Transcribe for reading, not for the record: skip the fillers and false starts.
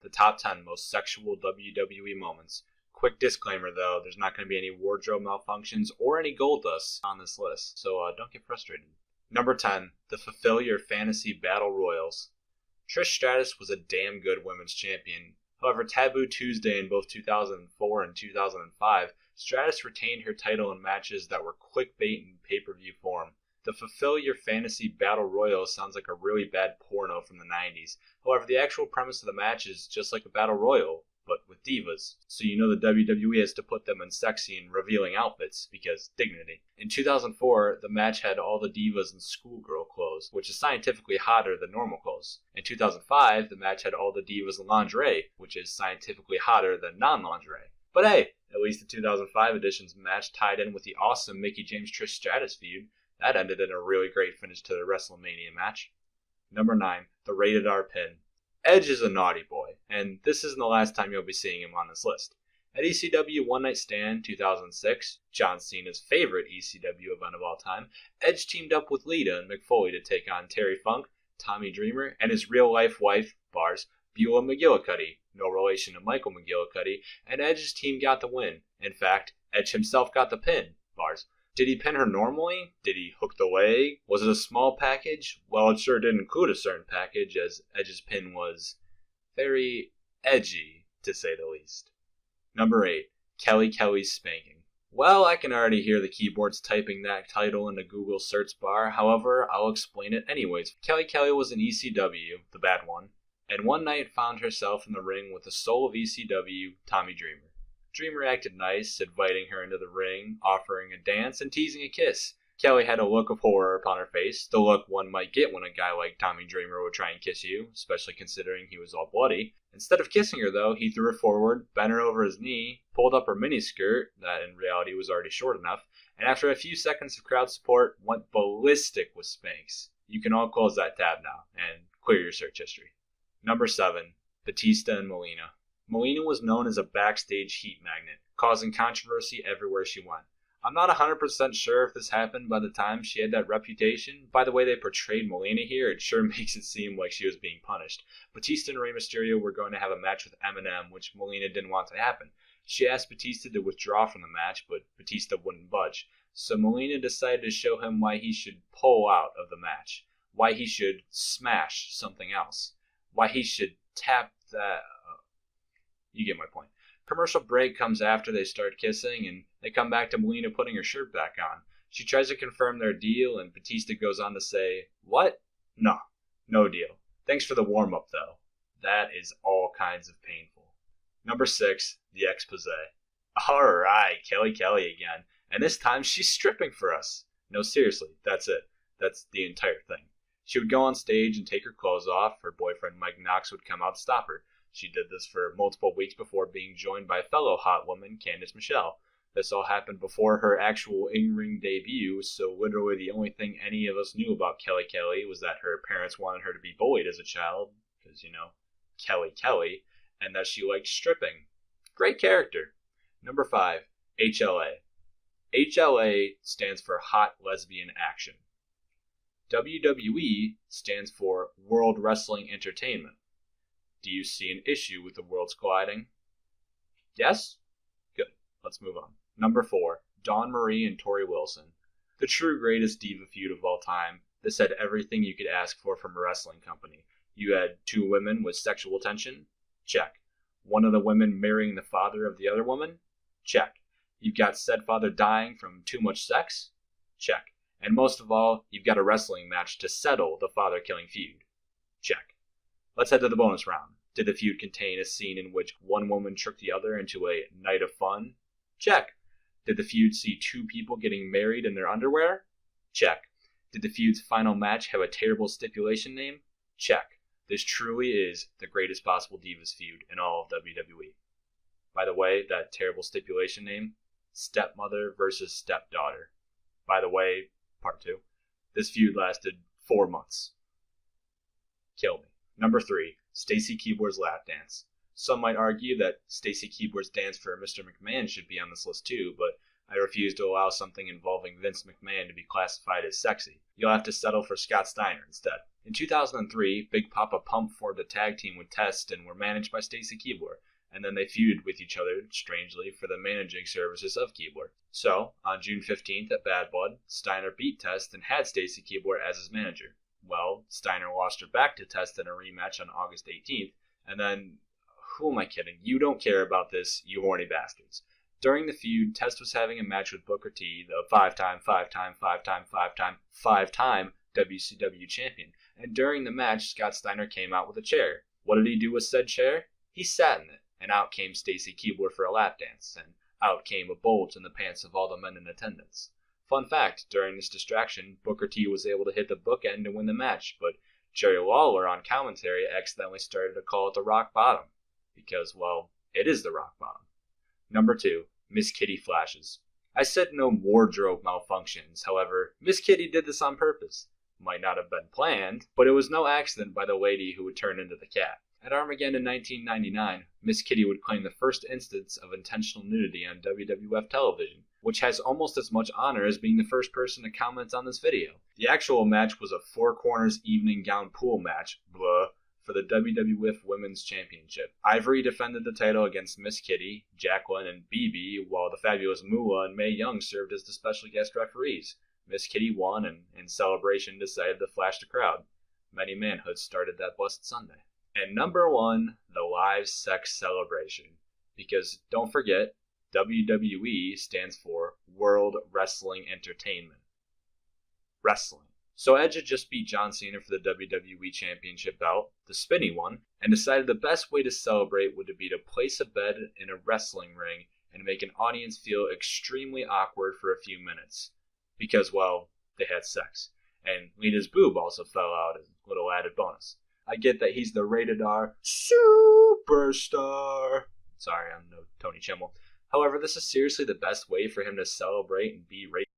the top 10 most sexual WWE moments. Quick disclaimer though, there's not going to be any wardrobe malfunctions or any gold dust on this list, so don't get frustrated. Number 10, the Fulfill Your Fantasy Battle Royals. Trish Stratus was a damn good women's champion. However, Taboo Tuesday in both 2004 and 2005, Stratus retained her title in matches that were clickbait in pay-per-view form. The Fulfill Your Fantasy Battle Royal sounds like a really bad porno from the 90s. However, the actual premise of the match is just like a battle royal, but with divas. So you know the WWE has to put them in sexy and revealing outfits, because dignity. In 2004, the match had all the divas in schoolgirl clothes, which is scientifically hotter than normal clothes. In 2005, the match had all the divas in lingerie, which is scientifically hotter than non-lingerie. But hey, at least the 2005 edition's match tied in with the awesome Mickie James-Trish Stratus feud. That ended in a really great finish to the WrestleMania match. Number 9, the Rated R Pin. Edge is a naughty boy, and this isn't the last time you'll be seeing him on this list. At ECW One Night Stand 2006, John Cena's favorite ECW event of all time, Edge teamed up with Lita and Mick Foley to take on Terry Funk, Tommy Dreamer, and his real-life wife, Bars, Beulah McGillicuddy, no relation to Michael McGillicuddy, and Edge's team got the win. In fact, Edge himself got the pin, Bars. Did he pin her normally? Did he hook the leg? Was it a small package? Well, it sure did include a certain package, as Edge's pin was very edgy, to say the least. Number 8, Kelly's spanking. Well, I can already hear the keyboards typing that title in the Google search bar. However, I'll explain it anyways. Kelly was in ECW, the bad one, and one night found herself in the ring with the soul of ECW, Tommy Dreamer. Dreamer acted nice, inviting her into the ring, offering a dance, and teasing a kiss. Kelly had a look of horror upon her face, the look one might get when a guy like Tommy Dreamer would try and kiss you, especially considering he was all bloody. Instead of kissing her, though, he threw her forward, bent her over his knee, pulled up her miniskirt, that in reality was already short enough, and after a few seconds of crowd support, went ballistic with spanks. You can all close that tab now, and clear your search history. Number 7, Batista and Melina. Melina was known as a backstage heat magnet, causing controversy everywhere she went. I'm not 100% sure if this happened by the time she had that reputation. By the way they portrayed Melina here, it sure makes it seem like she was being punished. Batista and Rey Mysterio were going to have a match with Eminem, which Melina didn't want to happen. She asked Batista to withdraw from the match, but Batista wouldn't budge. So Melina decided to show him why he should pull out of the match, why he should smash something else, why he should tap that... You get my point. Commercial break comes after they start kissing, and they come back to Melina putting her shirt back on. She tries to confirm their deal, and Batista goes on to say, "What? No deal. Thanks for the warm-up, though." That is all kinds of painful. Number 6, the expose. Alright, Kelly again. And this time she's stripping for us. No, seriously, that's it. That's the entire thing. She would go on stage and take her clothes off. Her boyfriend Mike Knox would come out to stop her. She did this for multiple weeks before being joined by fellow hot woman Candice Michelle. This all happened before her actual in-ring debut, so literally the only thing any of us knew about Kelly was that her parents wanted her to be bullied as a child, because, you know, Kelly, and that she liked stripping. Great character. Number 5, HLA. HLA stands for Hot Lesbian Action. WWE stands for World Wrestling Entertainment. Do you see an issue with the worlds colliding? Yes? Good. Let's move on. Number 4, Dawn Marie and Tori Wilson. The true greatest diva feud of all time. This had everything you could ask for from a wrestling company. You had 2 women with sexual tension? Check. One of the women marrying the father of the other woman? Check. You've got said father dying from too much sex? Check. And most of all, you've got a wrestling match to settle the father-killing feud? Check. Let's head to the bonus round. Did the feud contain a scene in which one woman tricked the other into a night of fun? Check. Did the feud see 2 people getting married in their underwear? Check. Did the feud's final match have a terrible stipulation name? Check. This truly is the greatest possible Divas feud in all of WWE. By the way, that terrible stipulation name? Stepmother versus stepdaughter. By the way, part 2. This feud lasted 4 months. Kill me. Number 3, Stacy Keibler's lap dance. Some might argue that Stacy Keibler's dance for Mr. McMahon should be on this list too, but I refuse to allow something involving Vince McMahon to be classified as sexy. You'll have to settle for Scott Steiner instead. In 2003, Big Papa Pump formed a tag team with Test and were managed by Stacy Keibler, and then they feuded with each other, strangely, for the managing services of Keibler. So, on June 15th at Bad Blood, Steiner beat Test and had Stacy Keibler as his manager. Well, Steiner lost her back to Test in a rematch on August 18th, and then, who am I kidding? You don't care about this, you horny bastards. During the feud, Test was having a match with Booker T, the five-time WCW champion, and during the match, Scott Steiner came out with a chair. What did he do with said chair? He sat in it, and out came Stacy Keibler for a lap dance, and out came a bulge in the pants of all the men in attendance. Fun fact, during this distraction, Booker T was able to hit the bookend to win the match, but Jerry Lawler on commentary accidentally started to call it the Rock Bottom, because, well, it is the Rock Bottom. Number 2, Miss Kitty flashes. I said no wardrobe malfunctions, however, Miss Kitty did this on purpose. Might not have been planned, but it was no accident by the lady who would turn into the cat. At Armageddon in 1999, Miss Kitty would claim the first instance of intentional nudity on WWF television, which has almost as much honor as being the first person to comment on this video. The actual match was a four corners evening gown pool match, for the WWF Women's Championship. Ivory defended the title against Miss Kitty, Jacqueline, and BB, while the fabulous Moolah and Mae Young served as the special guest referees. Miss Kitty won and, in celebration, decided to flash the crowd. Many manhoods started that blessed Sunday. And number 1, the live sex celebration. Because, don't forget, WWE stands for World Wrestling Entertainment. Wrestling. So Edge had just beat John Cena for the WWE Championship belt, the spinny one, and decided the best way to celebrate would be to place a bed in a wrestling ring and make an audience feel extremely awkward for a few minutes. Because, well, they had sex. And Lita's boob also fell out as a little added bonus. I get that he's the rated R superstar. Sorry, I'm no Tony Chimmel. However, this is seriously the best way for him to celebrate and be rated.